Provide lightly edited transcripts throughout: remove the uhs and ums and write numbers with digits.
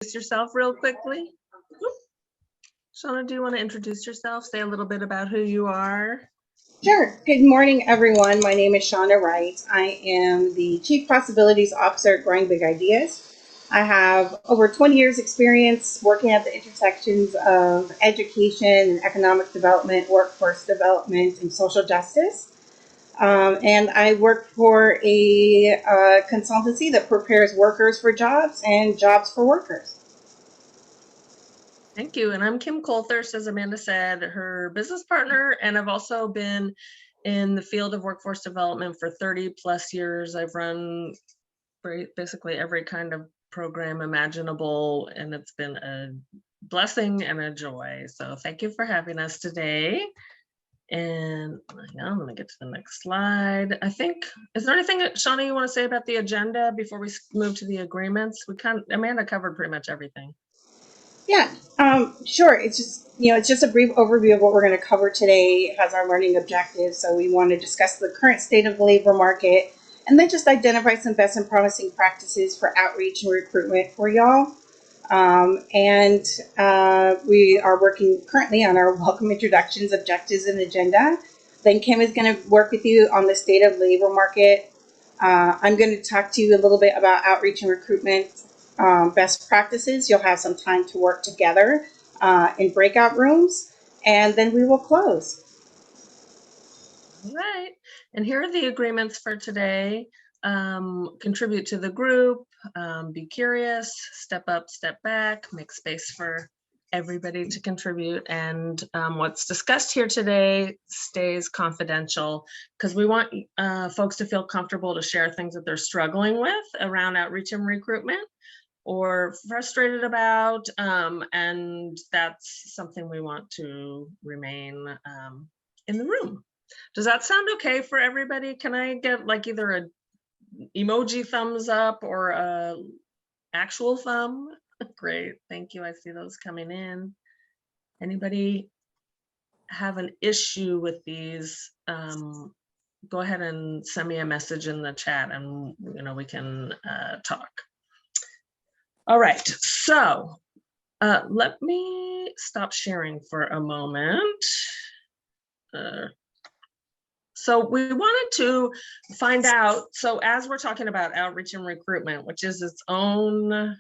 Introduce yourself real quickly. Shawna, do you want to introduce yourself? Say a little bit about who you are. Sure. Good morning, everyone. My name is Shawna Wright. I am the Chief Possibilities Officer at Growing Big Ideas. I have over 20 years experience working at the intersections of education and economic development, workforce development, and social justice. And I work for a consultancy that prepares workers for jobs and jobs for workers. Thank you. And I'm Kim Coulthurst, as Amanda said, her business partner. And I've also been in the field of workforce development for 30 plus years. I've run basically every kind of program imaginable, and it's been a blessing and a joy. So thank you for having us today. And now I'm going to get to the next slide. I think, is there anything, Shawna, you want to say about the agenda before we move to the agreements? Amanda covered pretty much everything. Yeah, sure. It's just a brief overview of what we're going to cover today. It has our learning objectives. So we want to discuss the current state of the labor market and then just identify some best and promising practices for outreach and recruitment for y'all. We are working currently on our welcome introductions, objectives, and agenda. Then Kim is going to work with you on the state of the labor market. I'm going to talk to you a little bit about outreach and recruitment best practices. You'll have some time to work together in breakout rooms, and then we will close. All right. And here are the agreements for today. Contribute to the group, be curious, step up, step back, make space for everybody to contribute. And what's discussed here today stays confidential because we want folks to feel comfortable to share things that they're struggling with around outreach and recruitment or frustrated about, and that's something we want to remain in the room. Does that sound okay for everybody? Can I get like either a emoji thumbs up or a actual thumb? Great, thank you. I see those coming in. Anybody have an issue with these? Go ahead and send me a message in the chat and we can talk. All right, so let me stop sharing for a moment. So we wanted to find out, so as we're talking about outreach and recruitment, which is its own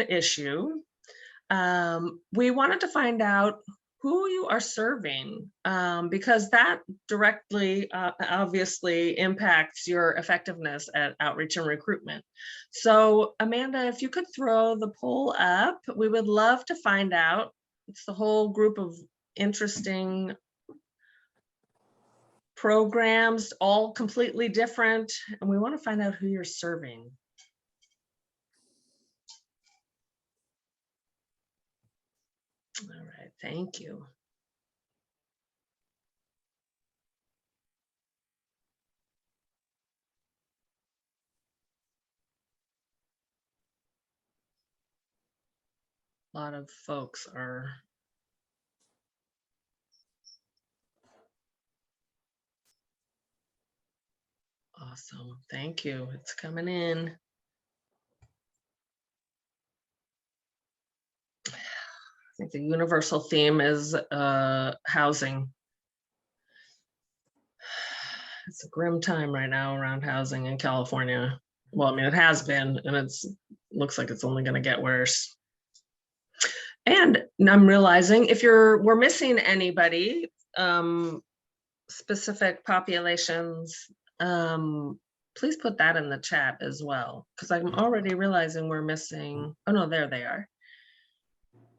issue, we wanted to find out who you are serving, because that directly, obviously impacts your effectiveness at outreach and recruitment. So Amanda, if you could throw the poll up, we would love to find out. It's the whole group of interesting programs, all completely different, and we want to find out who you're serving. All right, thank you. A lot of folks are awesome. Thank you. It's coming in. I think the universal theme is housing. It's a grim time right now around housing in California. Well, I mean, it has been, and looks like it's only going to get worse. And I'm realizing if we're missing anybody, specific populations, please put that in the chat as well, because I'm already realizing we're missing. Oh no, there they are.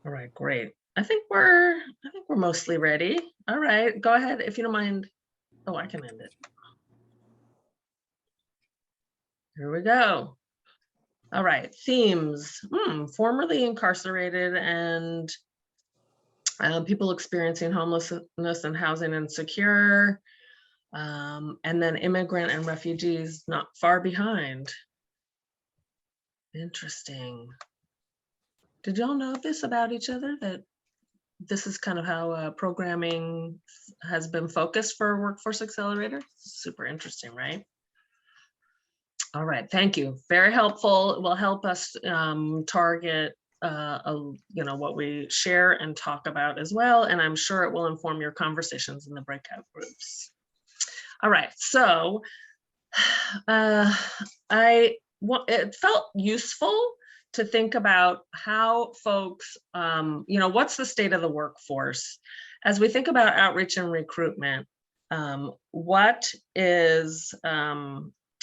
All right, great. I think we're mostly ready. All right, go ahead if you don't mind. Oh, I can end it. Here we go. All right, themes. Formerly incarcerated and people experiencing homelessness and housing insecure. And then immigrant and refugees not far behind. Interesting. Did y'all know this about each other, that this is kind of how programming has been focused for Workforce Accelerator? Super interesting, right? All right, thank you. Very helpful. It will help us target what we share and talk about as well. And I'm sure it will inform your conversations in the breakout groups. All right, so it felt useful to think about how folks, what's the state of the workforce? As we think about outreach and recruitment, what is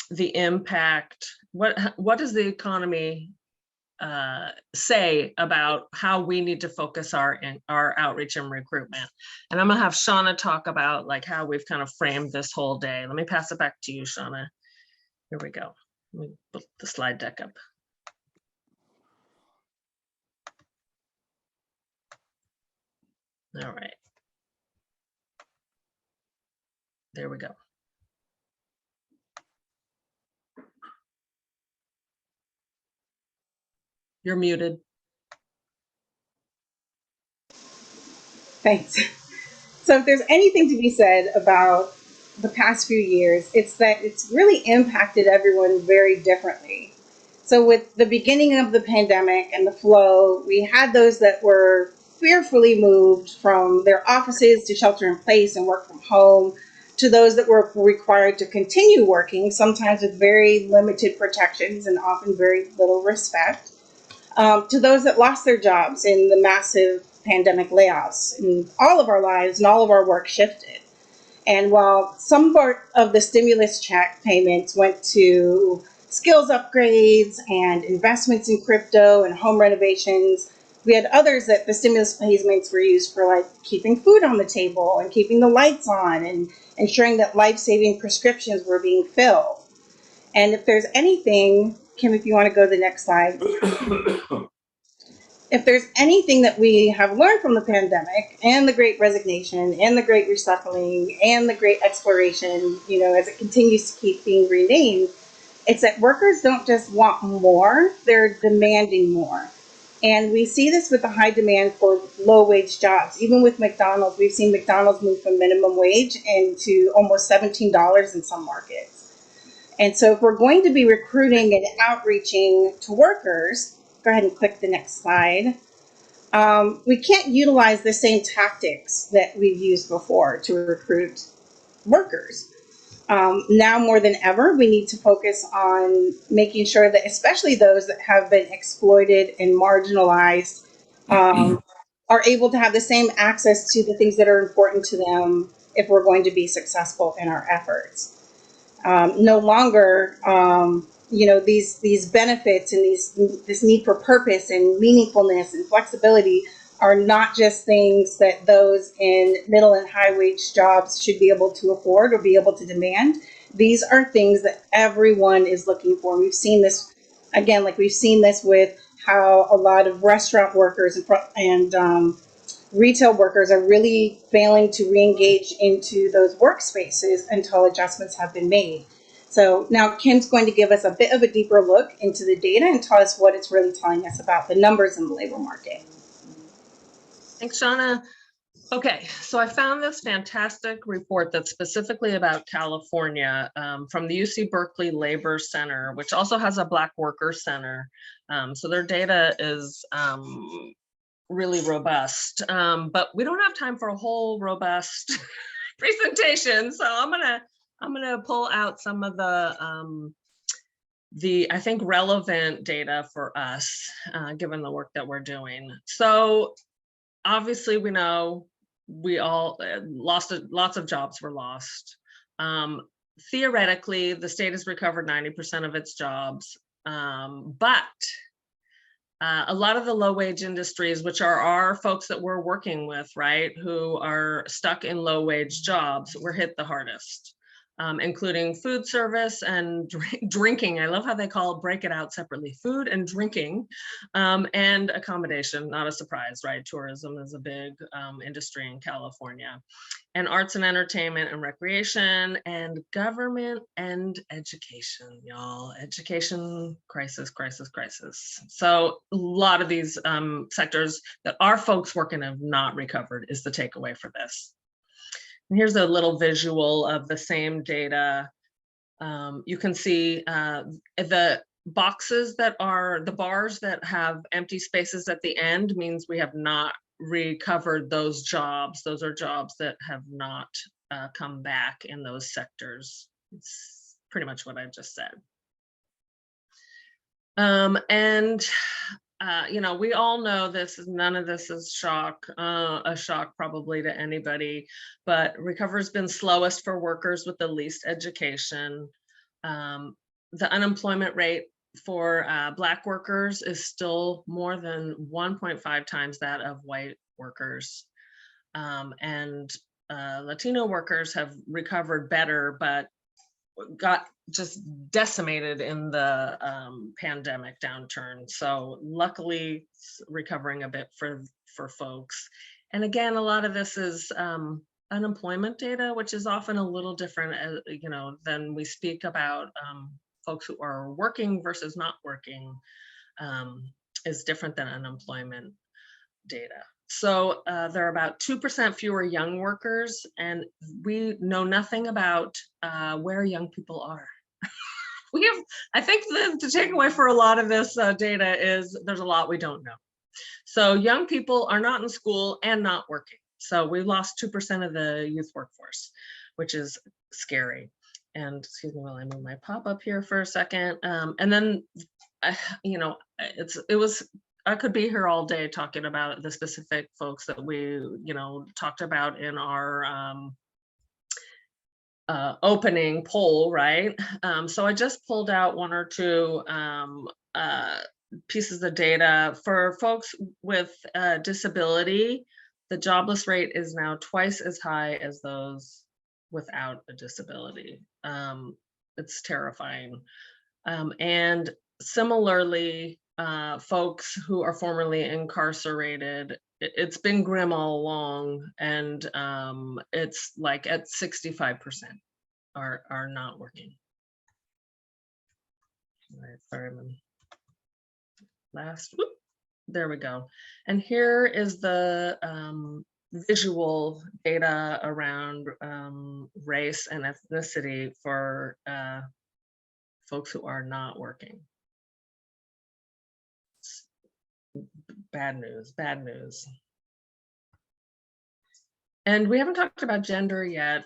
the impact? What does the economy say about how we need to focus our outreach and recruitment? And I'm gonna have Shawna talk about like how we've kind of framed this whole day. Let me pass it back to you, Shawna. Here we go. Let me put the slide deck up. All right. There we go. You're muted. Thanks. So if there's anything to be said about the past few years, it's that it's really impacted everyone very differently. So with the beginning of the pandemic and the flow, we had those that were fearfully moved from their offices to shelter in place and work from home, to those that were required to continue working, sometimes with very limited protections and often very little respect, to those that lost their jobs in the massive pandemic layoffs. And all of our lives and all of our work shifted. And while some part of the stimulus check payments went to skills upgrades and investments in crypto and home renovations, we had others that the stimulus payments were used for, like keeping food on the table and keeping the lights on and ensuring that life-saving prescriptions were being filled. And if there's anything, Kim, if you want to go to the next slide. If there's anything that we have learned from the pandemic and the Great Resignation and the Great Reshuffling and the Great Exploration, as it continues to keep being renamed, it's that workers don't just want more, they're demanding more. And we see this with the high demand for low-wage jobs. Even with McDonald's, we've seen McDonald's move from minimum wage into almost $17 in some markets. And so if we're going to be recruiting and outreaching to workers, go ahead and click the next slide. We can't utilize the same tactics that we've used before to recruit workers. Now more than ever, we need to focus on making sure that especially those that have been exploited and marginalized are able to have the same access to the things that are important to them if we're going to be successful in our efforts. No longer, these benefits and this need for purpose and meaningfulness and flexibility are not just things that those in middle and high wage jobs should be able to afford or be able to demand. These are things that everyone is looking for. We've seen this, again, like we've seen this with how a lot of restaurant workers and retail workers are really failing to re-engage into those workspaces until adjustments have been made. So now Kim's going to give us a bit of a deeper look into the data and tell us what it's really telling us about the numbers in the labor market. Thanks, Shawna. Okay, so I found this fantastic report that's specifically about California from the UC Berkeley Labor Center, which also has a Black Worker Center. So their data is really robust, but we don't have time for a whole robust presentation. So I'm gonna pull out some of the I think relevant data for us, given the work that we're doing. So obviously we know we all lots of jobs were lost. Theoretically, the state has recovered 90% of its jobs, but a lot of the low wage industries, which are our folks that we're working with, right, who are stuck in low wage jobs, were hit the hardest, including food service and drinking. I love how they break it out separately, food and drinking, and accommodation, not a surprise, right? Tourism is a big industry in California, and arts and entertainment and recreation, and government and education, y'all. Education, crisis, crisis, crisis. So a lot of these sectors that our folks work in have not recovered is the takeaway for this. And here's a little visual of the same data You can see the boxes that are the bars that have empty spaces at the end means we have not recovered those jobs. Those are jobs that have not come back in those sectors. It's pretty much what I just said. And you know, we all know this is none of this is a shock probably to anybody, but recovery has been slowest for workers with the least education. The unemployment rate for Black workers is still more than 1.5 times that of white workers. And Latino workers have recovered better, but got just decimated in the pandemic downturn. So luckily it's recovering a bit for folks. And again, a lot of this is unemployment data, which is often a little different, you know, than we speak about folks who are working versus not working, is different than unemployment data. So there are about 2% fewer young workers, and we know nothing about where young people are. We have, I think the takeaway for a lot of this data is there's a lot we don't know. So young people are not in school and not working. So we lost 2% of the youth workforce, which is scary. And excuse me while I move my pop-up here for a second. And then, you know, I could be here all day talking about the specific folks that we, you know, talked about in our opening poll, right? So I just pulled out one or two pieces of data for folks with disability. The jobless rate is now twice as high as those without a disability. It's terrifying. And similarly, folks who are formerly incarcerated, it's been grim all along, and it's like at 65% are not working. All right, sorry, whoop, there we go. And here is the visual data around race and ethnicity for folks who are not working. Bad news, bad news. And we haven't talked about gender yet.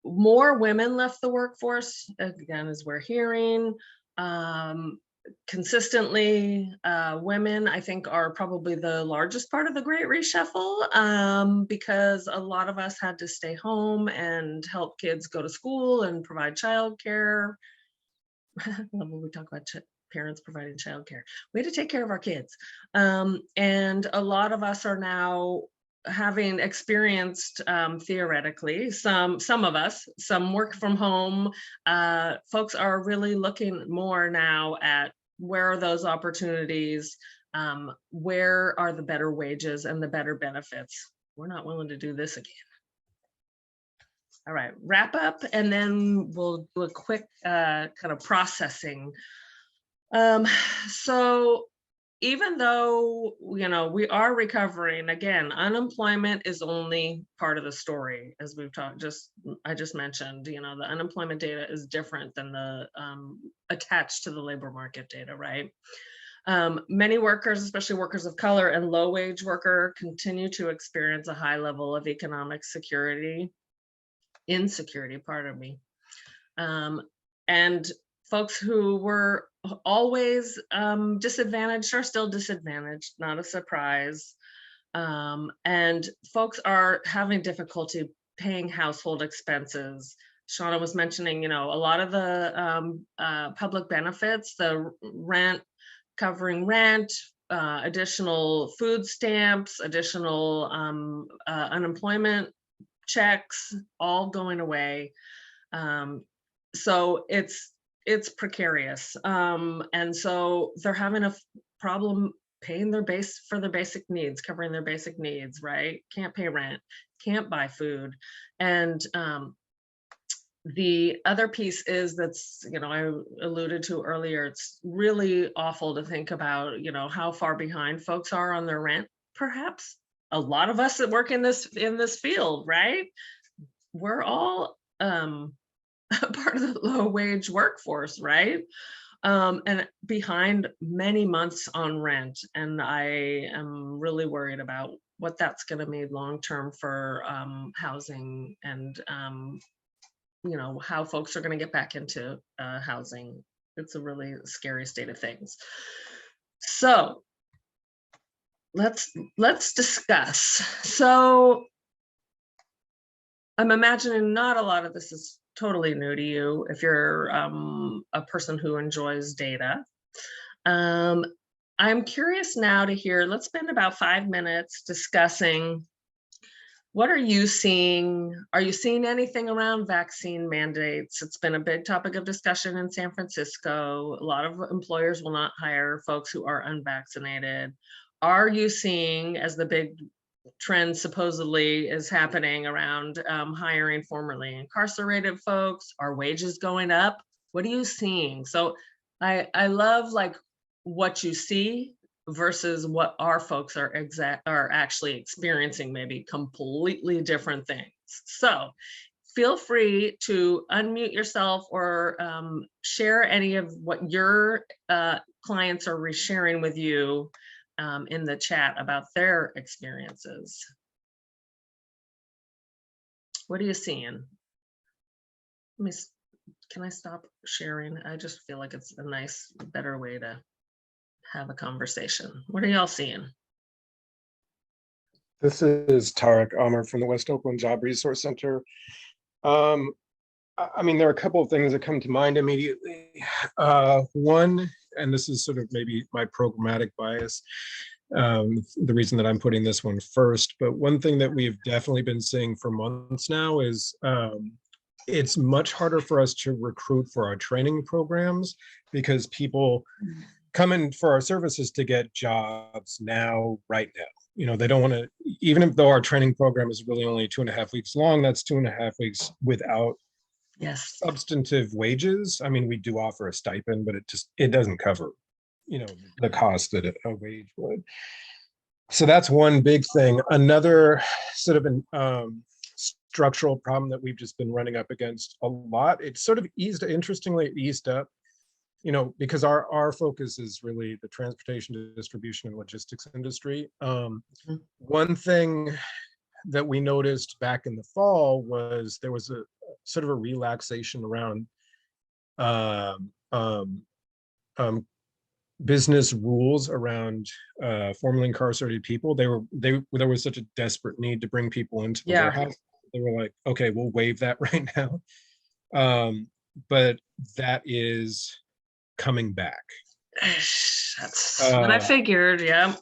More women left the workforce, again, as we're hearing. Consistently, women, I think, are probably the largest part of the Great Reshuffle, because a lot of us had to stay home and help kids go to school and provide childcare. When we talk about parents providing childcare, we had to take care of our kids. And a lot of us are now having experienced, theoretically, some of us, some work from home. Folks are really looking more now at where are those opportunities, where are the better wages and the better benefits. We're not willing to do this again. All right, wrap up, and then we'll do a quick kind of processing. So even though, you know, we are recovering, again, unemployment is only part of the story, as we've talked, I just mentioned, you know, the unemployment data is different than the attached to the labor market data, right? Many workers, especially workers of color and low-wage worker, continue to experience a high level of economic insecurity, pardon me. And folks who were always disadvantaged are still disadvantaged, not a surprise. And folks are having difficulty paying household expenses. Shawna was mentioning, you know, a lot of the public benefits, the rent, covering rent, additional food stamps, additional unemployment checks, all going away. So it's precarious. And so they're having a problem paying their basic needs, covering their basic needs, right? Can't pay rent, can't buy food. And the other piece is that's, you know, I alluded to earlier, it's really awful to think about, you know, how far behind folks are on their rent, perhaps. A lot of us that work in this field, right? We're all part of the low wage workforce, right? And behind many months on rent. And I am really worried about what that's going to mean long term for housing and how folks are going to get back into housing. It's a really scary state of things. So let's discuss. So I'm imagining not a lot of this is totally new to you if you're a person who enjoys data. I'm curious now to hear, let's spend about 5 minutes discussing what are you seeing? Are you seeing anything around vaccine mandates? It's been a big topic of discussion in San Francisco. A lot of employers will not hire folks who are unvaccinated. Are you seeing, as the big trend supposedly is happening around hiring formerly incarcerated folks, are wages going up? What are you seeing? So I love like what you see versus what our folks are actually experiencing, maybe completely different things. So feel free to unmute yourself or share any of what your clients are resharing with you in the chat about their experiences. What are you seeing? Can I stop sharing? I just feel like it's a nice, better way to have a conversation. What are y'all seeing? This is Tarek Amr from the West Oakland Job Resource Center. I mean, there are a couple of things that come to mind immediately. One, and this is sort of maybe my programmatic bias, the reason that I'm putting this one first, but one thing that we've definitely been seeing for months now is it's much harder for us to recruit for our training programs because people come in for our services to get jobs now, right now. You know, they don't want to, even though our training program is really only 2.5 weeks long, that's 2.5 weeks without substantive wages. I mean, we do offer a stipend, but it doesn't cover, the cost that a wage would. So that's one big thing. Another sort of an structural problem that we've just been running up against a lot. It sort of interestingly eased up, because our focus is really the transportation, distribution, and logistics industry. One thing that we noticed back in the fall was there was a sort of a relaxation around business rules around formerly incarcerated people. There was such a desperate need to bring people into the warehouse. They were like, okay, we'll waive that right now. But that is coming back. That's what I figured. Yeah.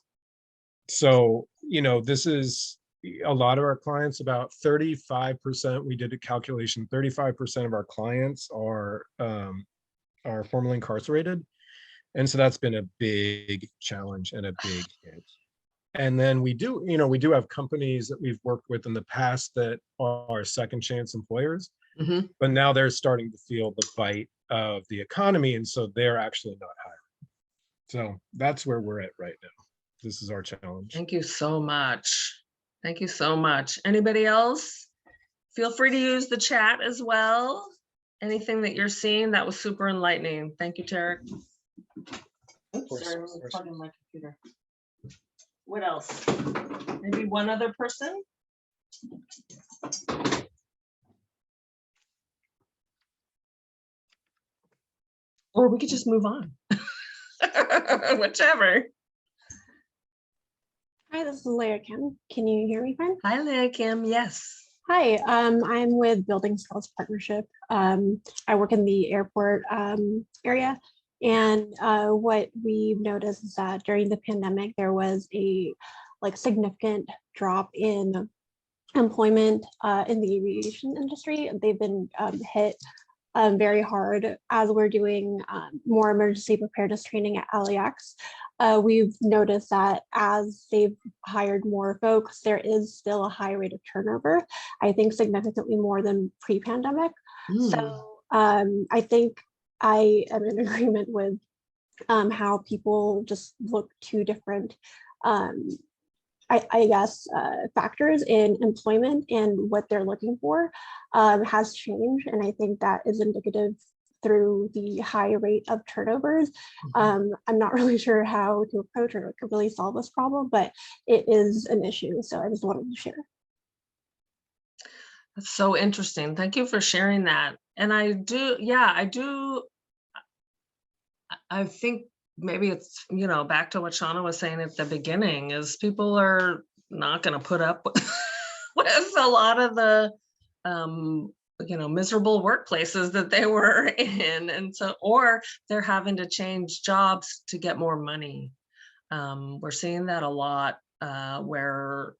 So, this is a lot of our clients, about 35%, we did a calculation, 35% of our clients are formerly incarcerated. And so that's been a big challenge and a big hit. And then we do have companies that we've worked with in the past that are second chance employers, but now they're starting to feel the bite of the economy. And so they're actually not hiring. So that's where we're at right now. This is our challenge. Thank you so much. Thank you so much. Anybody else? Feel free to use the chat as well. Anything that you're seeing, that was super enlightening. Thank you, Tarek. Oops, sorry, I was plugging my computer. What else? Maybe one other person? Or we could just move on. Whichever. Hi, this is Leah Kim. Can you hear me fine? Hi, Leah Kim. Yes. Hi, I'm with Building Skills Partnership. I work in the airport area, and what we've noticed is that during the pandemic, there was a significant drop in employment in the aviation industry. They've been hit very hard as we're doing more emergency preparedness training at LAX. We've noticed that as they've hired more folks, there is still a high rate of turnover, I think significantly more than pre-pandemic. So I think I am in agreement with how people just look to different I guess, factors in employment and what they're looking for has changed. And I think that is indicative through the high rate of turnovers. I'm not really sure how to approach or to really solve this problem, but it is an issue. So I just wanted to share. That's so interesting. Thank you for sharing that. And I do, yeah, I think maybe it's, back to what Shawna was saying at the beginning, is people are not going to put up with a lot of the, miserable workplaces that they were in. And so, or they're having to change jobs to get more money. We're seeing that a lot, where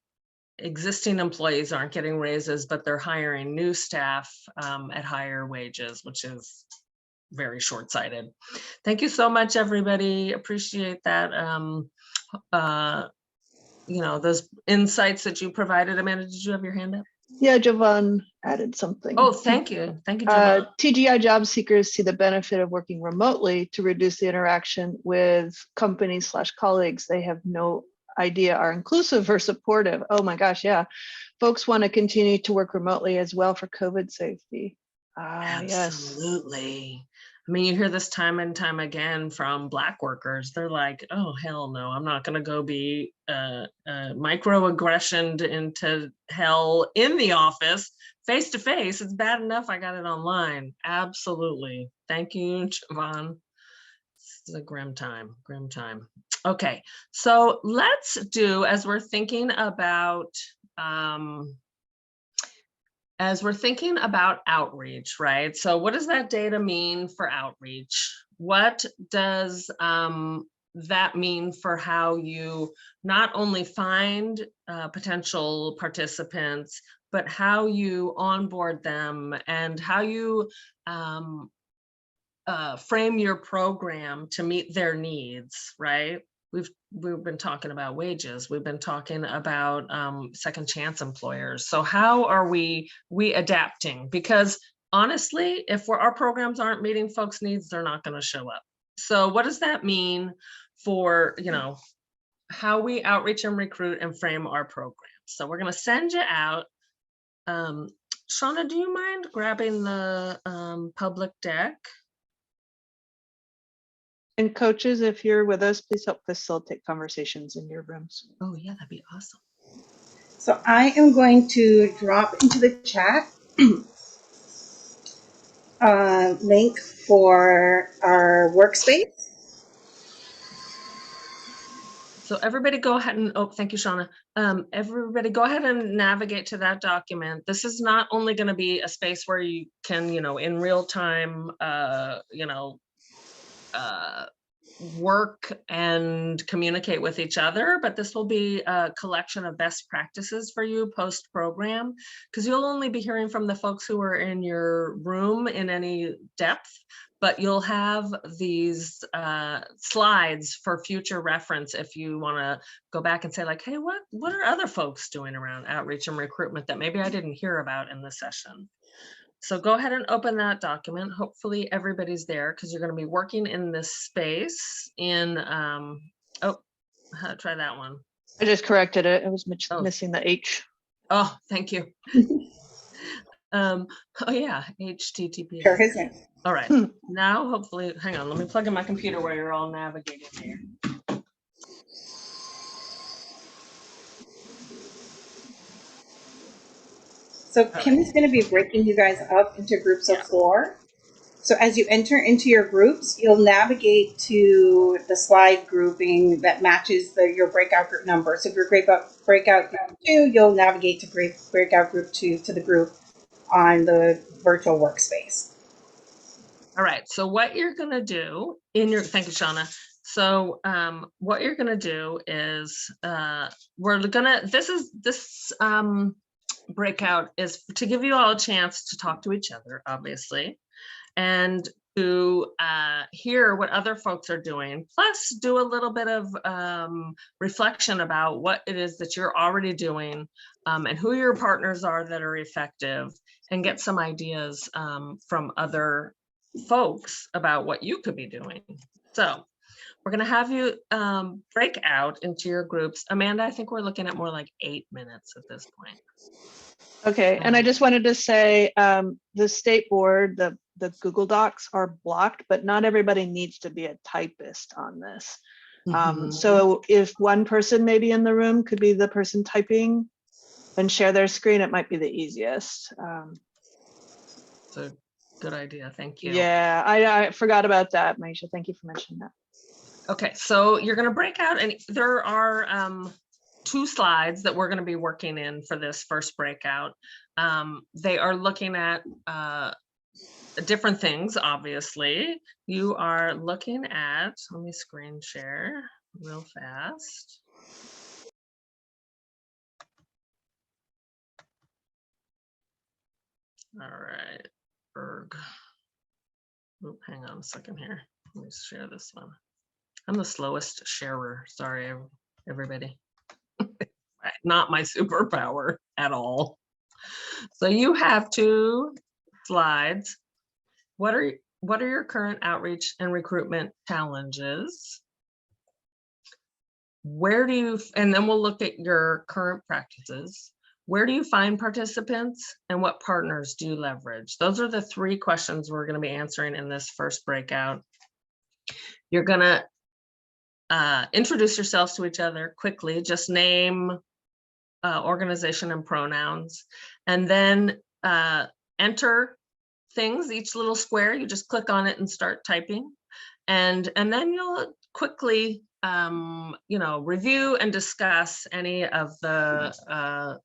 existing employees aren't getting raises, but they're hiring new staff at higher wages, which is very short-sighted. Thank you so much, everybody. Appreciate that. Those insights that you provided. Amanda, did you have your hand up? Yeah, Jovan added something. Oh, thank you. Thank you, Jovan. TGI job seekers see the benefit of working remotely to reduce the interaction with companies/colleagues they have no idea are inclusive or supportive. Oh my gosh, yeah. Folks want to continue to work remotely as well for COVID safety. Absolutely. Yes. I mean, you hear this time and time again from Black workers. They're like, oh, hell no, I'm not going to go be microaggressioned into hell in the office face to face. It's bad enough I got it online. Absolutely. Thank you, Jovan. This is a grim time, grim time. Okay, so let's do, as we're thinking about outreach, right? So what does that data mean for outreach? What does that mean for how you not only find potential participants, but how you onboard them and how you frame your program to meet their needs, right? We've been talking about wages. We've been talking about second chance employers. So how are we adapting? Because honestly, if our programs aren't meeting folks' needs, they're not going to show up. So what does that mean for, how we outreach and recruit and frame our programs? So we're going to send you out. Shawna, do you mind grabbing the public deck? And coaches, if you're with us, please help facilitate conversations in your rooms. Oh yeah, that'd be awesome. So I am going to drop into the chat link for our workspace. So everybody go ahead and, oh, thank you, Shawna. Everybody go ahead and navigate to that document. This is not only going to be a space where you can, in real time, work and communicate with each other, but this will be a collection of best practices for you post program, because you'll only be hearing from the folks who are in your room in any depth, but you'll have these slides for future reference if you want to go back and say like, hey, what are other folks doing around outreach and recruitment that maybe I didn't hear about in this session? So go ahead and open that document. Hopefully everybody's there because you're going to be working in this space in, oh, how to try that one. I just corrected it. I was missing the H. Oh, thank you. Oh yeah, HTTPS. Sure isn't. All right, now hopefully, hang on, let me plug in my computer where you're all navigating here. So Kim is going to be breaking you guys up into groups of 4. So as you enter into your groups, you'll navigate to the slide grouping that matches your breakout group number. So if you're breakout group 2, you'll navigate to breakout group 2 to the group on the virtual workspace. All right, so what you're going to do in your, thank you, Shawna. So what you're going to do is this breakout is to give you all a chance to talk to each other, obviously, and to hear what other folks are doing, plus do a little bit of reflection about what it is that you're already doing and who your partners are that are effective, and get some ideas from other folks about what you could be doing. So we're going to have you break out into your groups. Amanda, I think we're looking at more like 8 minutes at this point. Okay, and I just wanted to say the state board, the Google Docs are blocked, but not everybody needs to be a typist on this. So if one person maybe in the room could be the person typing and share their screen, it might be the easiest. It's a good idea. Thank you. Yeah, I forgot about that, Maisha. Thank you for mentioning that. Okay, so you're going to break out, and there are 2 slides that we're going to be working in for this first breakout. They are looking at different things, obviously. You are looking at, let me screen share real fast. All right, Berg. Oop, hang on a second here. Let me share this one. I'm the slowest sharer. Sorry, everybody. Not my superpower at all. So you have 2 slides. What are your current outreach and recruitment challenges? Where do you, and then we'll look at your current practices. Where do you find participants and what partners do you leverage? Those are the 3 questions we're going to be answering in this first breakout. You're going to introduce yourselves to each other quickly, just name, organization, and pronouns, and then enter things, each little square. You just click on it and start typing, and then you'll quickly review and discuss any of the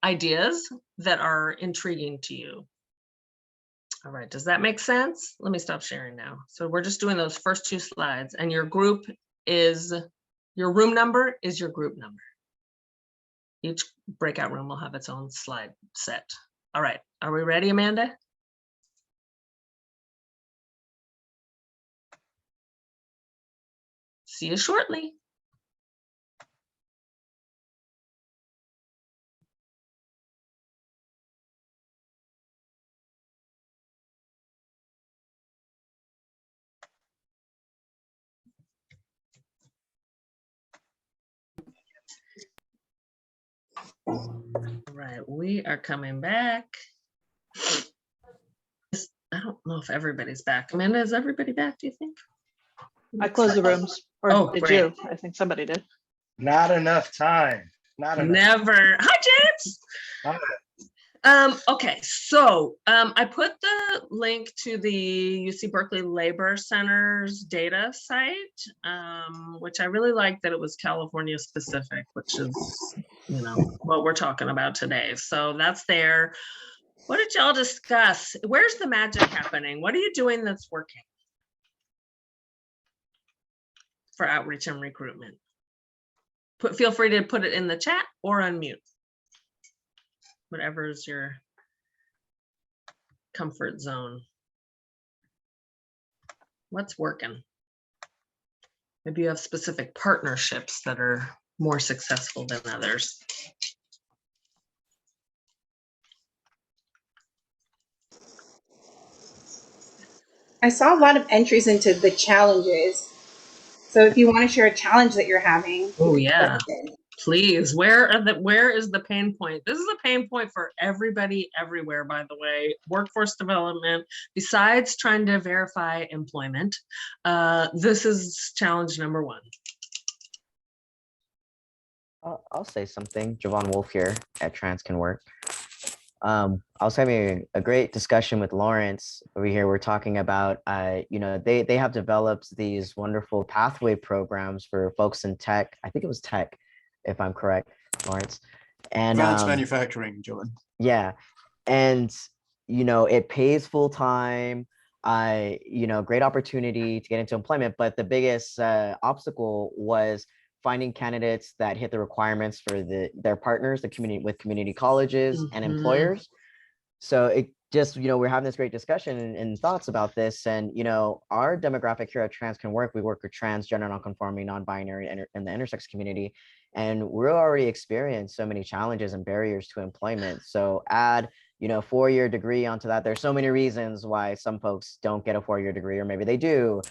ideas that are intriguing to you. All right, does that make sense? Let me stop sharing now. So we're just doing those first 2 slides, and your group is, your room number is your group number. Each breakout room will have its own slide set. All right, are we ready, Amanda? See you shortly. All right, we are coming back. I don't know if everybody's back. Amanda, is everybody back, do you think? I closed the rooms, or did great. you? I think somebody did. Not enough time. Not enough. Never. Hi, James. Hi. Okay, so I put the link to the UC Berkeley Labor Center's data site, which I really like that it was California specific, which is, what we're talking about today. So that's there. What did y'all discuss? Where's the magic happening? What are you doing that's working for outreach and recruitment? Feel free to put it in the chat or unmute. Whatever is your comfort zone. What's working? Maybe you have specific partnerships that are more successful than others. I saw a lot of entries into the challenges. So if you want to share a challenge that you're having. Oh yeah, please. Where is the pain point? This is a pain point for everybody everywhere, by the way. Workforce development, besides trying to verify employment, this is challenge number 1. I'll say something. Javon Wolf here at Trans Can Work. I was having a great discussion with Lawrence over here. We're talking about, they have developed these wonderful pathway programs for folks in tech. I think it was tech, if I'm correct, Lawrence. And advanced manufacturing, Joan. Yeah, and it pays full time. Great opportunity to get into employment, but the biggest obstacle was finding candidates that hit the requirements for their partners, the community colleges and employers. So it just, we're having this great discussion and thoughts about this. And, our demographic here at Trans Can Work, we work with trans, gender nonconforming, non-binary, and the intersex community. And we're already experienced so many challenges and barriers to employment. So add, 4-year degree onto that. There's so many reasons why some folks don't get a 4-year degree, or maybe they do,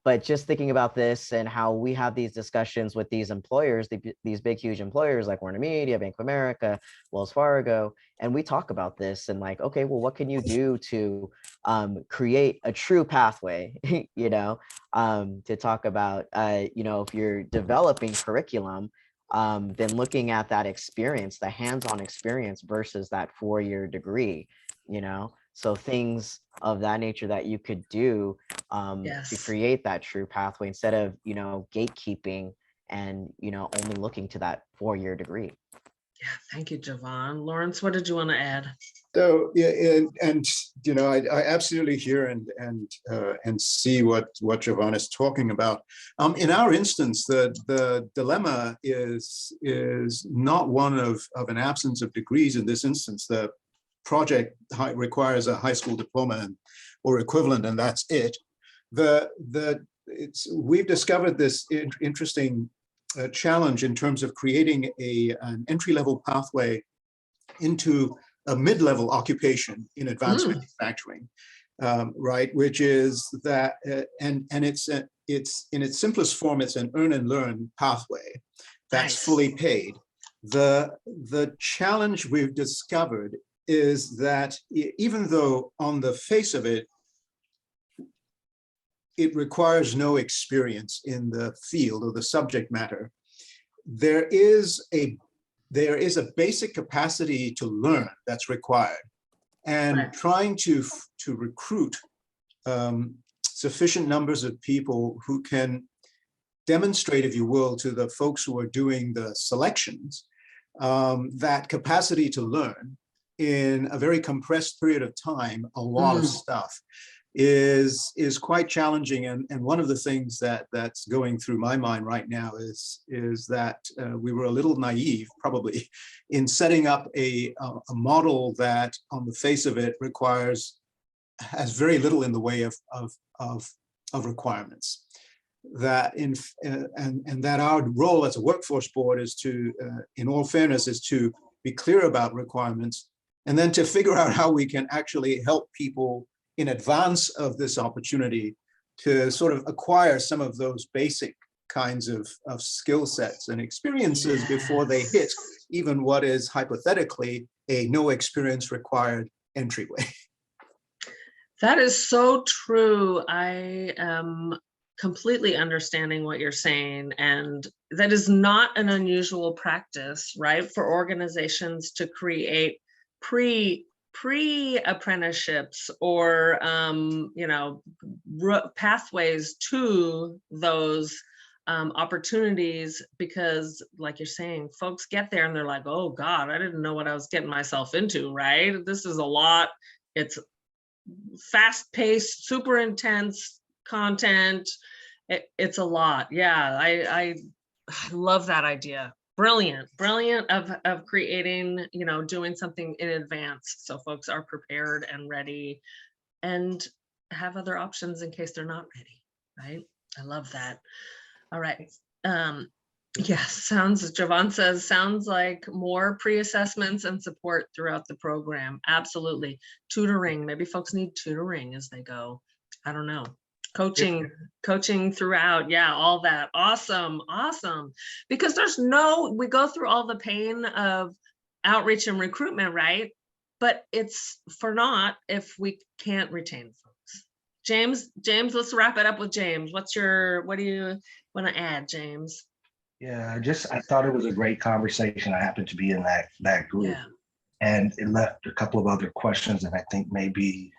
But just thinking about this and how we have these discussions with these employers, these big, huge employers like Warner Media, Bank of America, Wells Fargo, and we talk about this and like, okay, well, what can you do to create a true pathway, to talk about, if you're developing curriculum, then looking at that experience, the hands-on experience versus that 4-year degree, so things of that nature that you could do to Yes. create that true pathway instead of, gatekeeping and, only looking to that 4-year degree. Yeah, thank you, Javon. Lawrence, what did you want to add? So yeah, and I absolutely hear and see what Javon is talking about. In our instance, the dilemma is not one of an absence of degrees. In this instance, the project requires a high school diploma or equivalent, and that's it. We've discovered this interesting challenge in terms of creating an entry-level pathway into a mid-level occupation in advanced manufacturing, right? Which is that, and it's in its simplest form, it's an earn and learn pathway that's fully paid. The challenge we've discovered is that even though on the face of it, it requires no experience in the field or the subject matter, there is a basic capacity to learn that's required, and trying to recruit sufficient numbers of people who can demonstrate, if you will, to the folks who are doing the selections, that capacity to learn in a very compressed period of time, a lot of stuff, is quite challenging. And one of the things that's going through my mind right now is that we were a little naive, probably, in setting up a model that, on the face of it, has very little in the way of requirements. That and that our role as a workforce board is to, in all fairness, is to be clear about requirements, and then to figure out how we can actually help people in advance of this opportunity to sort of acquire some of those basic kinds of skill sets and experiences before they hit even what is hypothetically a no experience required entryway. That is so true. I am completely understanding what you're saying, and that is not an unusual practice, right, for organizations to create pre-apprenticeships or pathways to those opportunities, because, like you're saying, folks get there and they're like, oh God, I didn't know what I was getting myself into, right? This is a lot. It's fast-paced, super intense content. It's a lot. Yeah, I love that idea. Brilliant of creating, doing something in advance so folks are prepared and ready and have other options in case they're not ready, right? I love that. All right. Javon says, sounds like more pre-assessments and support throughout the program. Absolutely. Tutoring, maybe folks need tutoring as they go. I don't know. Coaching throughout. Yeah, all that. Awesome. Because we go through all the pain of outreach and recruitment, right? But it's for naught if we can't retain folks. James, let's wrap it up with James. What do you want to add, James? Yeah, I thought it was a great conversation. I happened to be in that group, and it left a couple of other questions that I think may be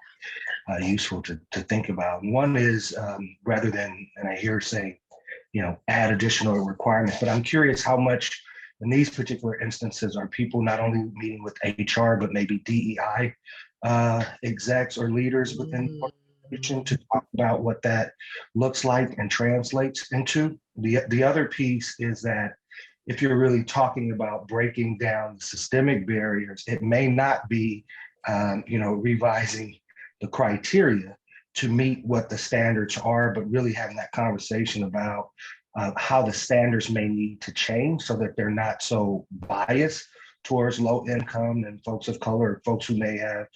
useful to think about. One is, rather than, and I hear say, add additional requirements, but I'm curious how much in these particular instances are people not only meeting with HR, but maybe DEI execs or leaders within the organization to talk about what that looks like and translates into. The other piece is that if you're really talking about breaking down systemic barriers, it may not be, revising the criteria to meet what the standards are, but really having that conversation about how the standards may need to change so that they're not so biased towards low income and folks of color, folks who may have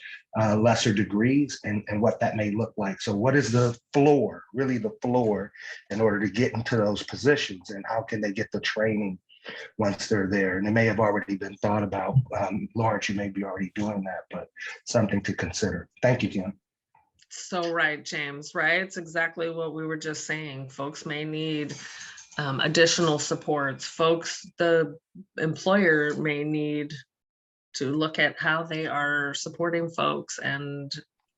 lesser degrees, and what that may look like. So what is the floor, really the floor, in order to get into those positions, and how can they get the training once they're there? And it may have already been thought about. Lawrence, you may be already doing that, but something to consider. Thank you, Kim. So right, James, right? It's exactly what we were just saying. Folks may need additional supports. Folks, the employer may need to look at how they are supporting folks and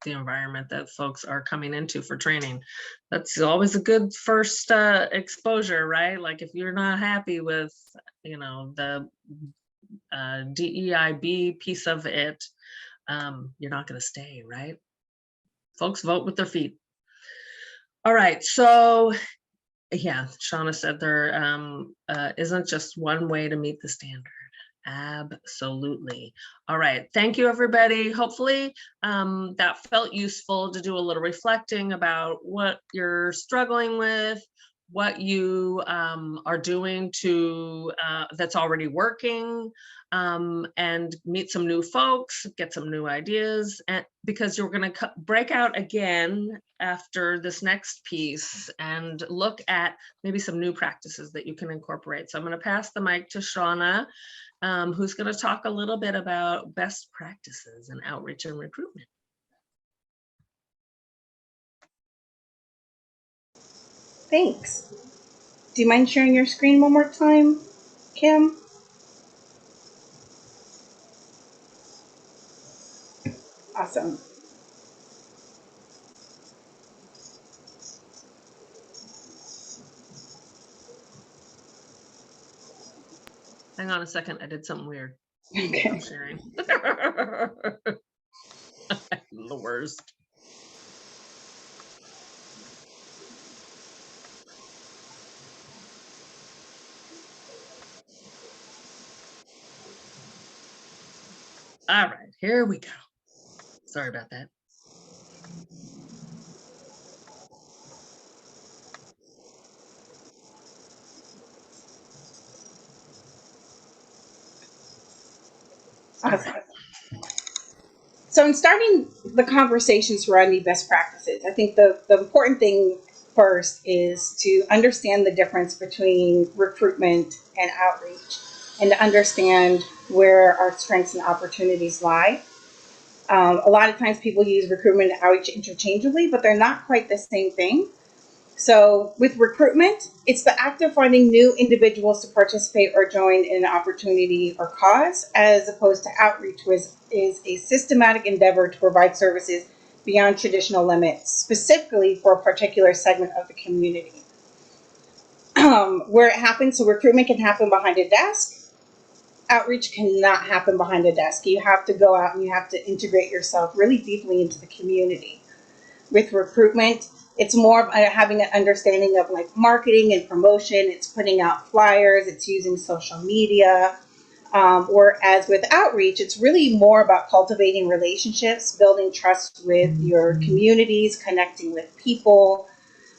the environment that folks are coming into for training. That's always a good first exposure, right? Like if you're not happy with, the DEIB piece of it, you're not going to stay, right? Folks vote with their feet. All right, so yeah, Shawna said there isn't just one way to meet the standard. Absolutely. All right, thank you, everybody. Hopefully that felt useful to do a little reflecting about what you're struggling with, what you are doing to that's already working, and meet some new folks, get some new ideas, and because you're going to break out again after this next piece and look at maybe some new practices that you can incorporate. So I'm going to pass the mic to Shawna, who's going to talk a little bit about best practices in outreach and recruitment. Thanks. Do you mind sharing your screen one more time, Kim? Awesome. Hang on a second, I did something weird. Okay. I'm sharing. The worst. All right, here we go. Sorry about that. Awesome. So in starting the conversation surrounding best practices, I think the important thing first is to understand the difference between recruitment and outreach, and to understand where our strengths and opportunities lie. A lot of times people use recruitment and outreach interchangeably, but they're not quite the same thing. So with recruitment, it's the act of finding new individuals to participate or join in an opportunity or cause, as opposed to outreach, which is a systematic endeavor to provide services beyond traditional limits, specifically for a particular segment of the community. Where it happens, so recruitment can happen behind a desk. Outreach cannot happen behind a desk. You have to go out and you have to integrate yourself really deeply into the community. With recruitment, it's more of having an understanding of like marketing and promotion. It's putting out flyers, it's using social media. Whereas with outreach, it's really more about cultivating relationships, building trust with your communities, connecting with people.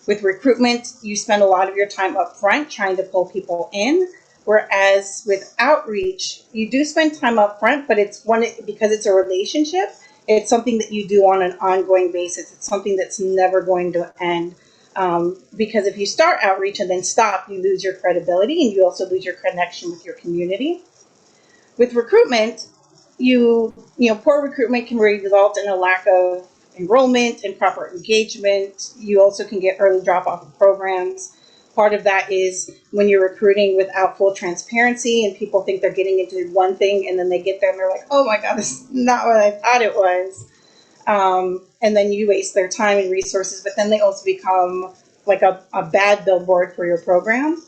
With recruitment, you spend a lot of your time up front trying to pull people in. Whereas with outreach, you do spend time up front, but because it's a relationship, it's something that you do on an ongoing basis. It's something that's never going to end. Because if you start outreach and then stop, you lose your credibility and you also lose your connection with your community. With recruitment, poor recruitment can result in a lack of enrollment and proper engagement. You also can get early drop off of programs. Part of that is when you're recruiting without full transparency and people think they're getting into one thing and then they get there and they're like, oh my God, this is not what I thought it was. And then you waste their time and resources, but then they also become like a bad billboard for your program.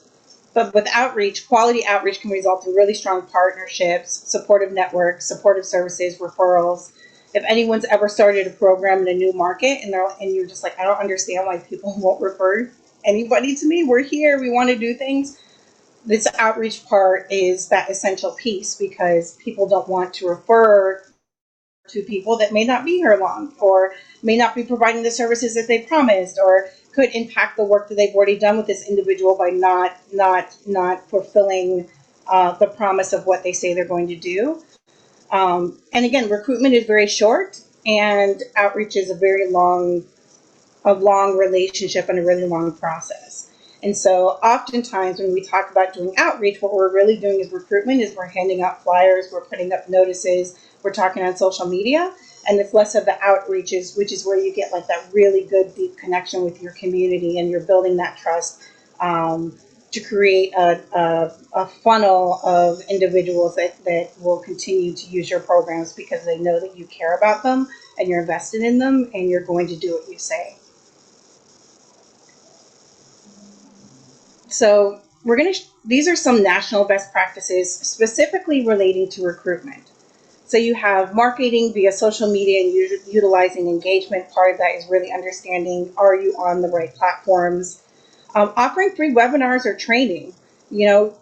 But with outreach, quality outreach can result in really strong partnerships, supportive networks, supportive services, referrals. If anyone's ever started a program in a new market and you're just like, I don't understand why people won't refer anybody to me. We're here. We want to do things. This outreach part is that essential piece because people don't want to refer to people that may not be here long or may not be providing the services that they promised or could impact the work that they've already done with this individual by not fulfilling the promise of what they say they're going to do. And again, recruitment is very short, and outreach is a long relationship and a really long process. And so oftentimes when we talk about doing outreach, what we're really doing is recruitment, is we're handing out flyers, we're putting up notices, we're talking on social media, and it's less of the outreaches, which is where you get like that really good deep connection with your community, and you're building that trust to create a funnel of individuals that will continue to use your programs because they know that you care about them and you're invested in them and you're going to do what you say. So these are some national best practices specifically relating to recruitment. So you have marketing via social media and utilizing engagement. Part of that is really understanding, are you on the right platforms? Offering free webinars or training. You know,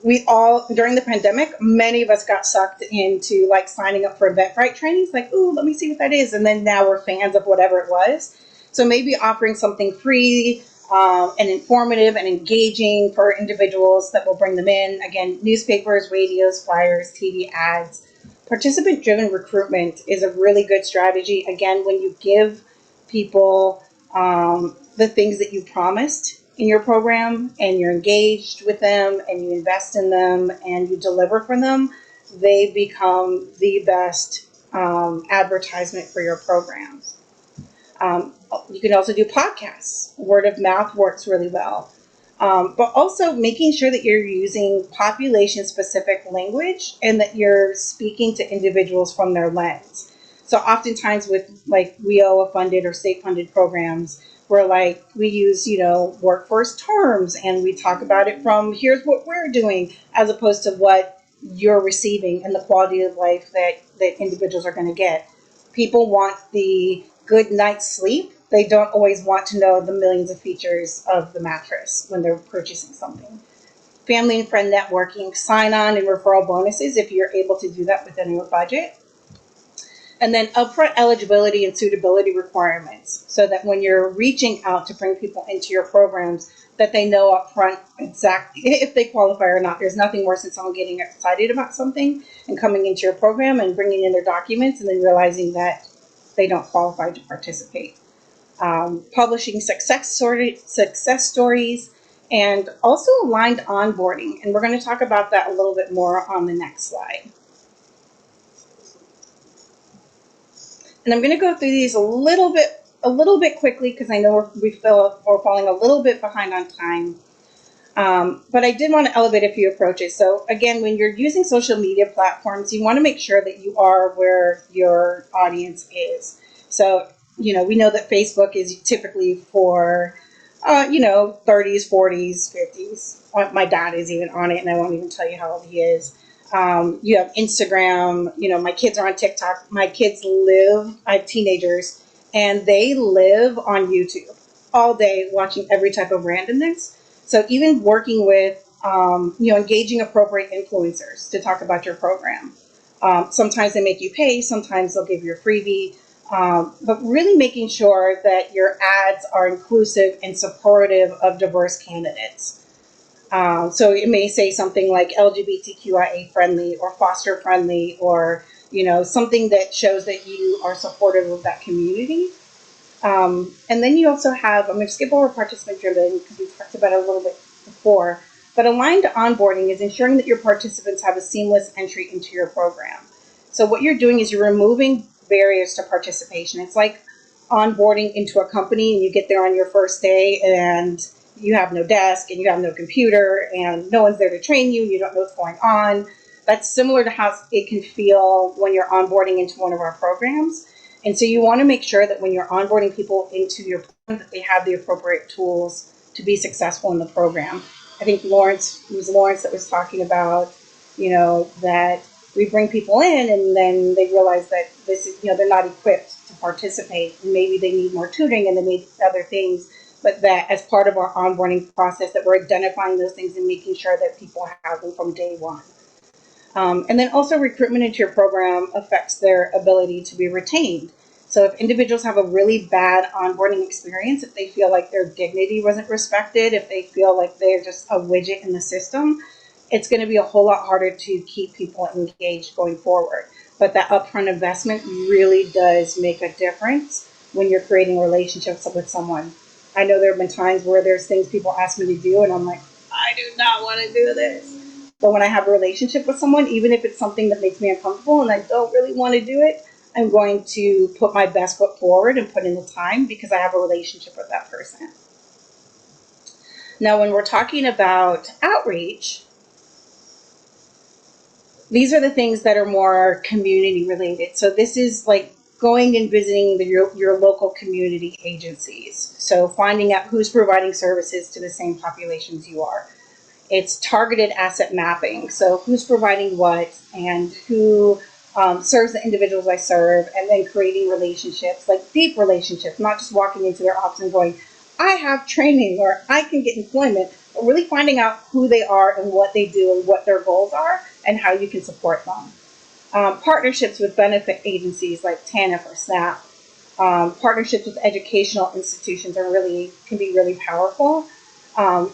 we all, during the pandemic, many of us got sucked into like signing up for Eventbrite trainings, like, ooh, let me see what that is. And then now we're fans of whatever it was. So maybe offering something free and informative and engaging for individuals that will bring them in. Again, newspapers, radios, flyers, TV ads. Participant-driven recruitment is a really good strategy. Again, when you give people the things that you promised in your program and you're engaged with them and you invest in them and you deliver for them, they become the best advertisement for your programs. You can also do podcasts. Word of mouth works really well. But also making sure that you're using population-specific language and that you're speaking to individuals from their lens. So oftentimes with like WIOA-funded or state-funded programs, where like we use, workforce terms and we talk about it from here's what we're doing as opposed to what you're receiving and the quality of life that individuals are going to get. People want the good night's sleep. They don't always want to know the millions of features of the mattress when they're purchasing something. Family and friend networking, sign-on and referral bonuses if you're able to do that within your budget. And then upfront eligibility and suitability requirements so that when you're reaching out to bring people into your programs, that they know upfront exactly if they qualify or not. There's nothing worse than someone getting excited about something and coming into your program and bringing in their documents and then realizing that they don't qualify to participate. Publishing success stories, and also aligned onboarding. And we're going to talk about that a little bit more on the next slide. And I'm going to go through these a little bit quickly because I know we're falling a little bit behind on time. But I did want to elevate a few approaches. So again, when you're using social media platforms, you want to make sure that you are where your audience is. So, we know that Facebook is typically for, 30s, 40s, 50s. My dad is even on it, and I won't even tell you how old he is. You have Instagram, my kids are on TikTok. My kids I have teenagers, and they live on YouTube all day watching every type of randomness. So even working with, engaging appropriate influencers to talk about your program. Sometimes they make you pay, sometimes they'll give you a freebie, but really making sure that your ads are inclusive and supportive of diverse candidates. So it may say something like LGBTQIA friendly or foster friendly or, something that shows that you are supportive of that community. And then you also have, I'm going to skip over participant driven because we talked about it a little bit before, but aligned onboarding is ensuring that your participants have a seamless entry into your program. So what you're doing is you're removing barriers to participation. It's like onboarding into a company and you get there on your first day and you have no desk and you have no computer and no one's there to train you and you don't know what's going on. That's similar to how it can feel when you're onboarding into one of our programs. And so you want to make sure that when you're onboarding people into your program, that they have the appropriate tools to be successful in the program. I think it was Lawrence that was talking about, that we bring people in and then they realize that this is, they're not equipped to participate. And maybe they need more tutoring and they need other things, but that as part of our onboarding process that we're identifying those things and making sure that people have them from day one. And then also recruitment into your program affects their ability to be retained. So if individuals have a really bad onboarding experience, if they feel like their dignity wasn't respected, if they feel like they're just a widget in the system, it's going to be a whole lot harder to keep people engaged going forward. But that upfront investment really does make a difference when you're creating relationships with someone. I know there have been times where there's things people ask me to do, and I'm like, I do not want to do this. But when I have a relationship with someone, even if it's something that makes me uncomfortable and I don't really want to do it, I'm going to put my best foot forward and put in the time because I have a relationship with that person. Now, when we're talking about outreach, these are the things that are more community related. So this is like going and visiting your local community agencies. So finding out who's providing services to the same populations you are. It's targeted asset mapping. So who's providing what and who serves the individuals I serve, and then creating relationships, like deep relationships, not just walking into their office and going, I have training or I can get employment, but really finding out who they are and what they do and what their goals are and how you can support them. Partnerships with benefit agencies like TANF or SNAP. Partnerships with educational institutions can be really powerful. And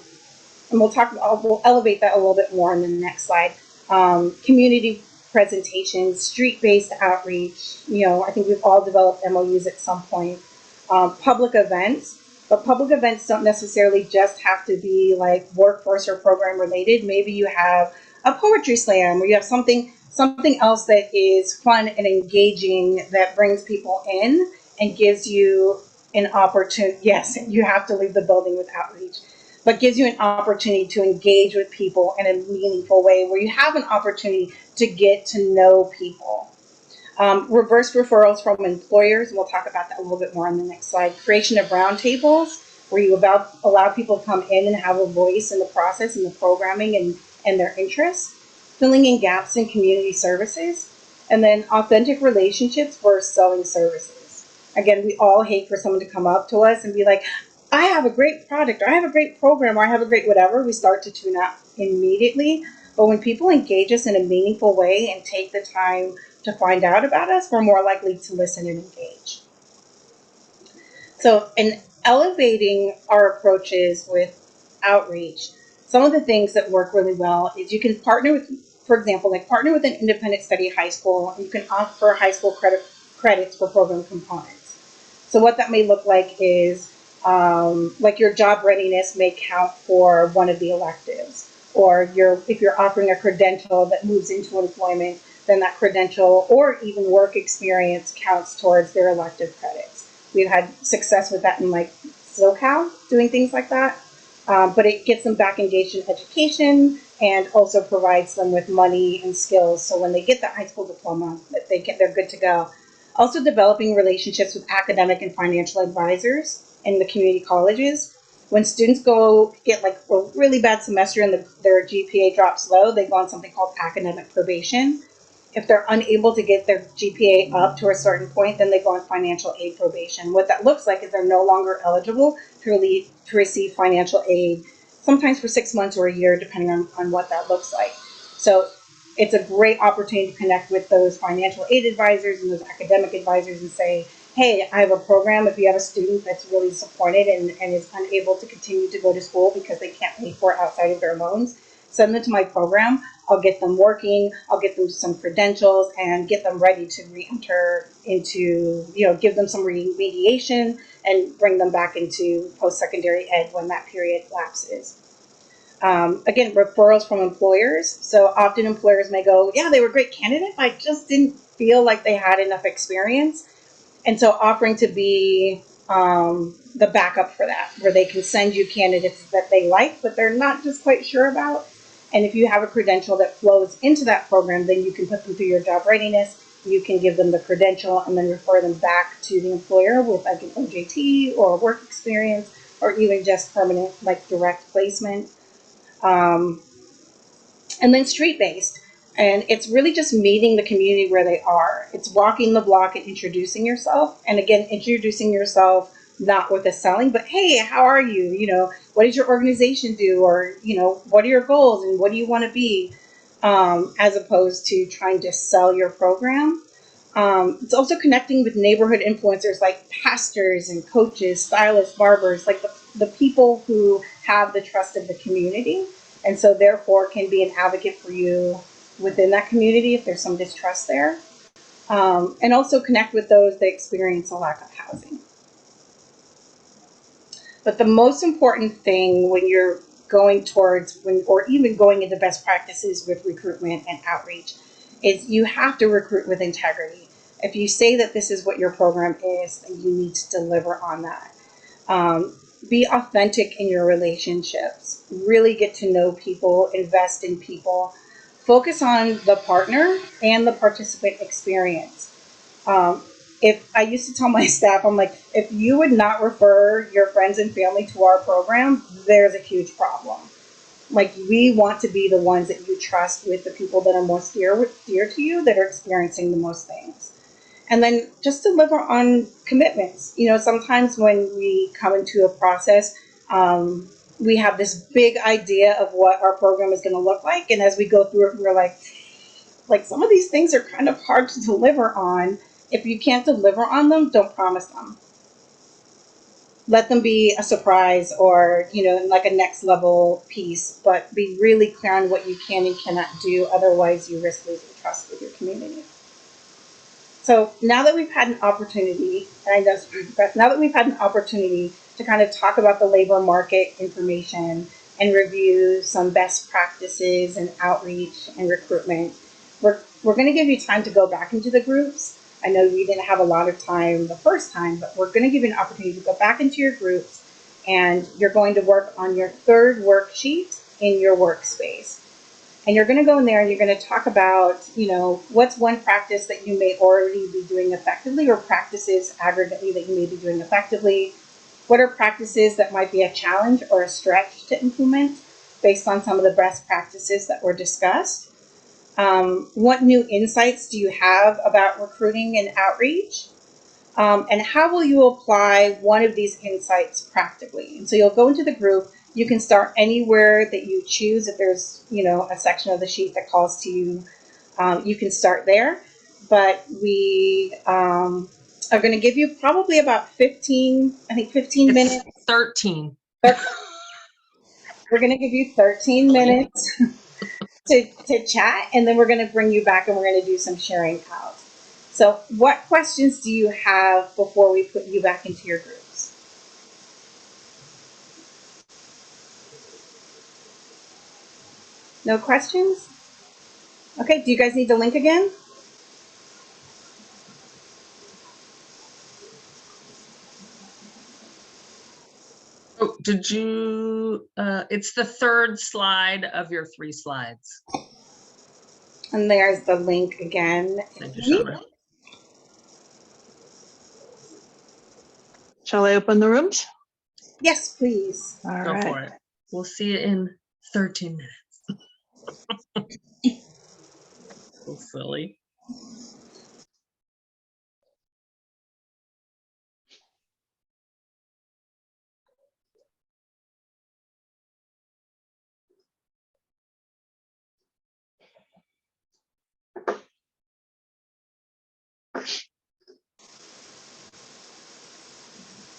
we'll elevate that a little bit more in the next slide. Community presentations, street-based outreach. I think we've all developed MOUs at some point. Public events, but public events don't necessarily just have to be like workforce or program related. Maybe you have a poetry slam, or you have something else that is fun and engaging that brings people in and gives you an opportunity. Yes, you have to leave the building with outreach, but gives you an opportunity to engage with people in a meaningful way where you have an opportunity to get to know people. Reverse referrals from employers, and we'll talk about that a little bit more on the next slide. Creation of roundtables, where you allow people to come in and have a voice in the process and the programming and their interests. Filling in gaps in community services. And then authentic relationships versus selling services. Again, we all hate for someone to come up to us and be like, I have a great product, or I have a great program, or I have a great whatever. We start to tune out immediately. But when people engage us in a meaningful way and take the time to find out about us, we're more likely to listen and engage. So in elevating our approaches with outreach, some of the things that work really well is you can partner with, for example, partner with an independent study high school, and you can offer high school credits for program components. So what that may look like is your job readiness may count for one of the electives, or if you're offering a credential that moves into employment, then that credential or even work experience counts towards their elective credits. We've had success with that in SoCal, doing things like that, but it gets them back engaged in education and also provides them with money and skills. So when they get that high school diploma, they're good to go. Also developing relationships with academic and financial advisors in the community colleges. When students go get a really bad semester and their GPA drops low, they go on something called academic probation. If they're unable to get their GPA up to a certain point, then they go on financial aid probation. What that looks like is they're no longer eligible to receive financial aid, sometimes for 6 months or a year, depending on what that looks like. So it's a great opportunity to connect with those financial aid advisors and those academic advisors and say, hey, I have a program. If you have a student that's really disappointed and is unable to continue to go to school because they can't pay for it outside of their loans, send them to my program. I'll get them working, I'll get them some credentials and get them ready to re-enter into, give them some remediation and bring them back into post-secondary ed when that period lapses. Again, referrals from employers. So often employers may go, yeah, they were great candidates, I just didn't feel like they had enough experience. And so offering to be the backup for that, where they can send you candidates that they like, but they're not just quite sure about. And if you have a credential that flows into that program, then you can put them through your job readiness. You can give them the credential and then refer them back to the employer with an OJT or work experience, or even just permanent, direct placement. And then street-based. And it's really just meeting the community where they are. It's walking the block and introducing yourself. And again, introducing yourself not with a selling, but hey, how are you? What does your organization do? Or, what are your goals and what do you want to be? As opposed to trying to sell your program. It's also connecting with neighborhood influencers like pastors and coaches, stylists, barbers, the people who have the trust of the community, and so therefore can be an advocate for you within that community if there's some distrust there. And also connect with those that experience a lack of housing. But the most important thing when you're going towards, or even going into best practices with recruitment and outreach, is you have to recruit with integrity. If you say that this is what your program is, then you need to deliver on that. Be authentic in your relationships. Really get to know people, invest in people. Focus on the partner and the participant experience. If I used to tell my staff, I'm like, if you would not refer your friends and family to our program, there's a huge problem. Like, we want to be the ones that you trust with the people that are most dear to you, that are experiencing the most things. And then just deliver on commitments. You know, sometimes when we come into a process, we have this big idea of what our program is going to look like. And as we go through it, we're like some of these things are kind of hard to deliver on. If you can't deliver on them, don't promise them. Let them be a surprise or, you know, like a next level piece, but be really clear on what you can and cannot do. Otherwise, you risk losing trust with your community. So now that we've had an opportunity, to kind of talk about the labor market information and review some best practices and outreach and recruitment, we're going to give you time to go back into the groups. I know we didn't have a lot of time the first time, but we're going to give you an opportunity to go back into your groups, and you're going to work on your third worksheet in your workspace. And you're going to go in there and you're going to talk about, you know, what's one practice that you may already be doing effectively, or practices aggregately that you may be doing effectively. What are practices that might be a challenge or a stretch to implement based on some of the best practices that were discussed? What new insights do you have about recruiting and outreach? And how will you apply one of these insights practically? And so you'll go into the group. You can start anywhere that you choose. If there's, you know, a section of the sheet that calls to you, you can start there. But we are going to give you probably about 15 minutes. 13. We're going to give you 13 minutes to chat, and then we're going to bring you back and we're going to do some sharing out. So what questions do you have before we put you back into your groups? No questions? Okay, do you guys need the link again? Oh, did you, it's the third slide of your 3 slides. And there's the link again. Thank you, Shawna. Shall I open the rooms? Yes, please. All Go right. for it. We'll see you in 13 minutes. So silly.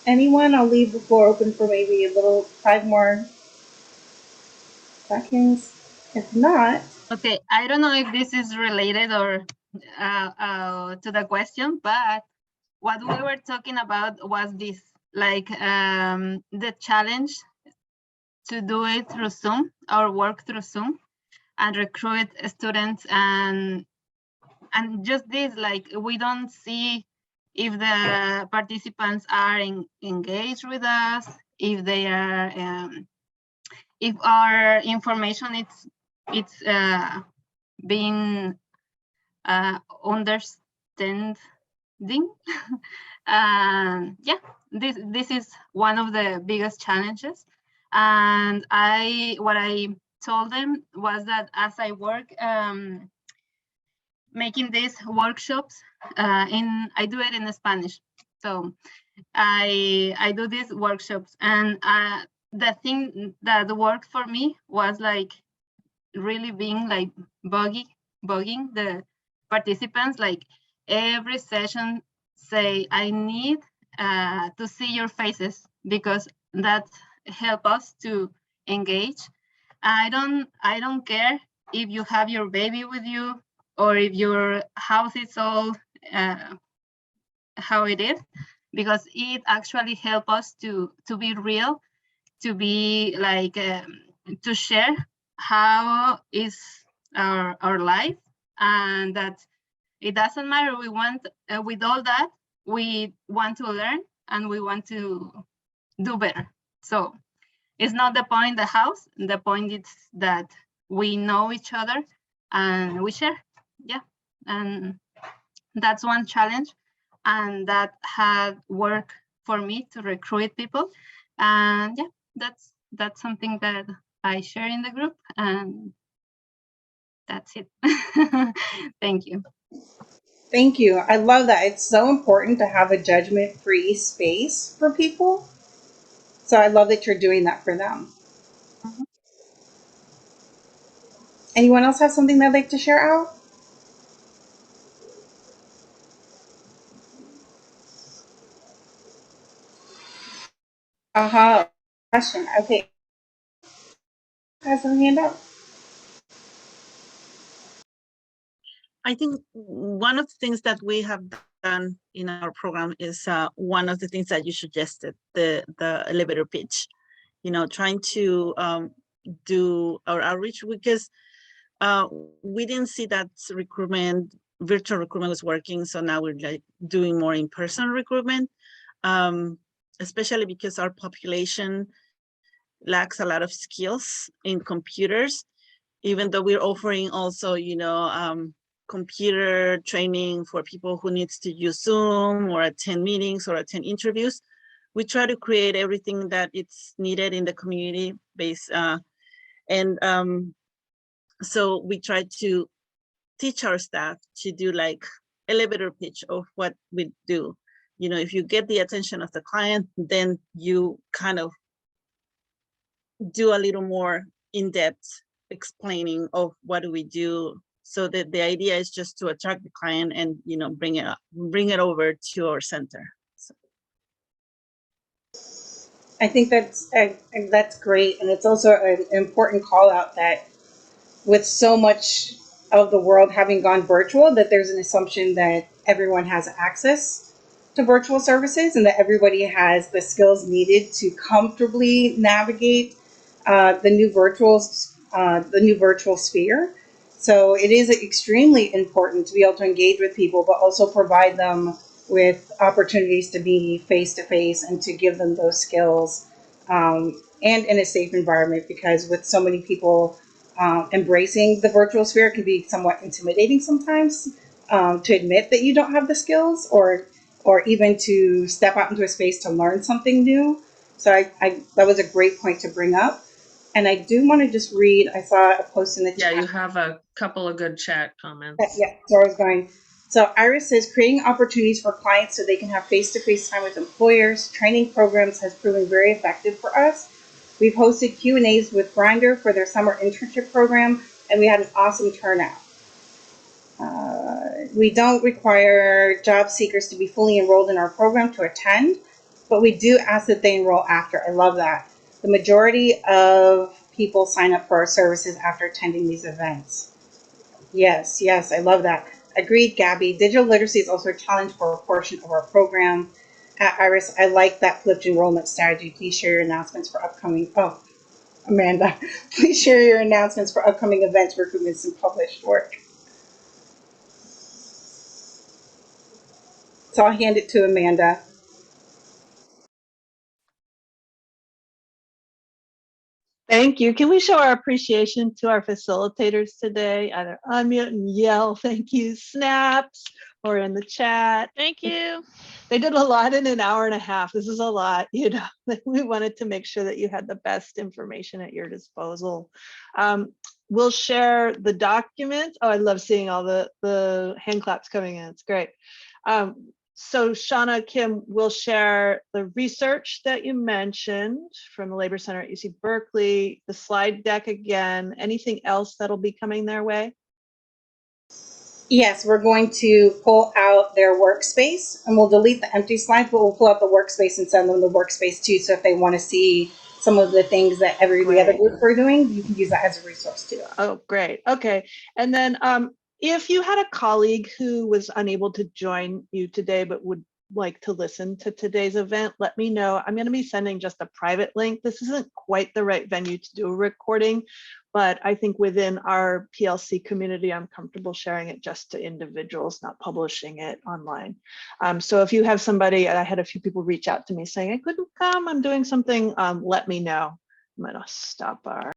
Anyone? I'll leave the floor open for maybe a little 5 more seconds. If not, Okay, I don't know if this is related or to the question, but what we were talking about was this, like the challenge to do it through Zoom or work through Zoom and recruit students, and just this, like, we don't see if the participants are engaged with us, if they are, if our information it's being understanding. Yeah, this is one of the biggest challenges. And what I told them was that as I work making these workshops, I do it in Spanish. So I do these workshops, and the thing that worked for me was like really being like bugging the participants, like every session say, I need to see your faces, because that help us to engage. I don't care if you have your baby with you or if your house is all how it is, because it actually helps us to be real, to be like to share how is our life, and that it doesn't matter. We want with all that, we want to learn and we want to do better. So it's not the point the house. The point is that we know each other and we share. Yeah, and that's one challenge, and that had worked for me to recruit people. And yeah, that's something that I share in the group, and that's it. Thank you. Thank you. I love that. It's so important to have a judgment-free space for people. So I love that you're doing that for them. Mhm. Anyone else have something they'd like to share out? Question. Okay. Has a hand up. I think one of the things that we have done in our program is one of the things that you suggested, the elevator pitch, trying to do our outreach, because we didn't see that virtual recruitment was working. So now we're like doing more in-person recruitment, especially because our population lacks a lot of skills in computers, even though we're offering also, computer training for people who needs to use Zoom or attend meetings or attend interviews. We try to create everything that it's needed in the community base. So we try to teach our staff to do like elevator pitch of what we do. If you get the attention of the client, then you kind of do a little more in-depth explaining of what do we do. So that the idea is just to attract the client and bring it over to our center. So. I think that's great, and it's also an important call out that with so much of the world having gone virtual, that there's an assumption that everyone has access to virtual services and that everybody has the skills needed to comfortably navigate the new virtual sphere. So it is extremely important to be able to engage with people, but also provide them with opportunities to be face to face and to give them those skills, and in a safe environment, because with so many people embracing the virtual sphere, it can be somewhat intimidating sometimes, to admit that you don't have the skills, or even to step out into a space to learn something new. So that was a great point to bring up. And I do want to just read, I saw a post in the chat. Yeah, you have a couple of good chat comments. Yeah, so I was going. So Iris says, creating opportunities for clients so they can have face-to-face time with employers. Training programs has proven very effective for us. We've hosted Q&As with Grindr for their summer internship program, and we had an awesome turnout. We don't require job seekers to be fully enrolled in our program to attend, but we do ask that they enroll after. I love that. The majority of people sign up for our services after attending these events. Yes, I love that. Agreed, Gabby. Digital literacy is also a challenge for a portion of our program. Iris, I like that flipped enrollment strategy. Please share your announcements for upcoming. Oh, Amanda, please share your announcements for upcoming events, recruitments, and published work. So I'll hand it to Amanda. Thank you. Can we show our appreciation to our facilitators today? Either unmute and yell, thank you, snaps, or in the chat. Thank you. They did a lot in an hour and a half. This is a lot, we wanted to make sure that you had the best information at your disposal. We'll share the document. Oh, I love seeing all the hand claps coming in. It's great. So Shawna, Kim will share the research that you mentioned from the Labor Center at UC Berkeley, the slide deck again, anything else that'll be coming their way? Yes, we're going to pull out their workspace, and we'll delete the empty slides, but we'll pull out the workspace and send them the workspace too. So if they want to see some of the things that the other Great. groups were doing. You can use that as a resource too. Oh, great. Okay. And then if you had a colleague who was unable to join you today, but would like to listen to today's event, let me know. I'm going to be sending just a private link. This isn't quite the right venue to do a recording, but I think within our PLC community, I'm comfortable sharing it just to individuals, not publishing it online. So if you have somebody, I had a few people reach out to me saying, I couldn't come, I'm doing something, let me know. I'm going to stop our